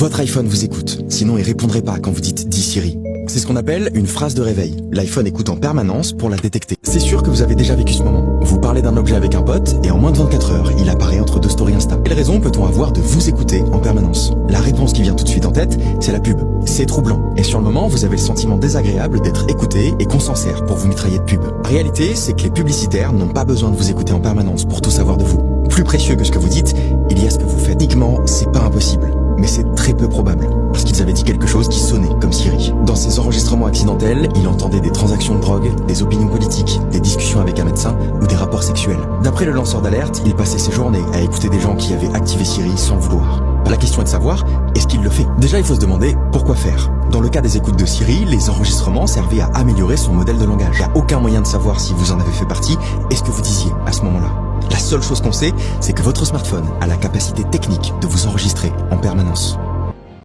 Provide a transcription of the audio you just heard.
Votre iPhone vous écoute, sinon il répondrait pas quand vous dites « Dis Siri ». C'est ce qu'on appelle une phrase de réveil. L'iPhone écoute en permanence pour la détecter. C'est sûr que vous avez déjà vécu ce moment. Vous parlez d'un objet avec un pote et en moins de 24 heures, il apparaît entre deux stories Insta. Quelle raison peut-on avoir de vous écouter en permanence? La réponse qui vient tout de suite en tête, c'est la pub. C'est troublant. Et sur le moment, vous avez le sentiment désagréable d'être écouté et qu'on s'en sert pour vous mitrailler de pub. La réalité, c'est que les publicitaires n'ont pas besoin de vous écouter en permanence pour tout savoir de vous. Plus précieux que ce que vous dites, il y a ce que vous faites. Techniquement, c'est pas impossible, mais c'est très peu probable, parce qu'ils avaient dit quelque chose qui sonnait comme Siri. Dans ces enregistrements accidentels, il entendait des transactions de drogue, des opinions politiques, des discussions avec un médecin ou des rapports sexuels. D'après le lanceur d'alerte, il passait ses journées à écouter des gens qui avaient activé Siri sans le vouloir. La question est de savoir, est-ce qu'il le fait? Déjà, il faut se demander, pourquoi faire? Dans le cas des écoutes de Siri, les enregistrements servaient à améliorer son modèle de langage. Il n'y a aucun moyen de savoir si vous en avez fait partie et ce que vous disiez à ce moment-là. La seule chose qu'on sait, c'est que votre smartphone a la capacité technique de vous enregistrer en permanence.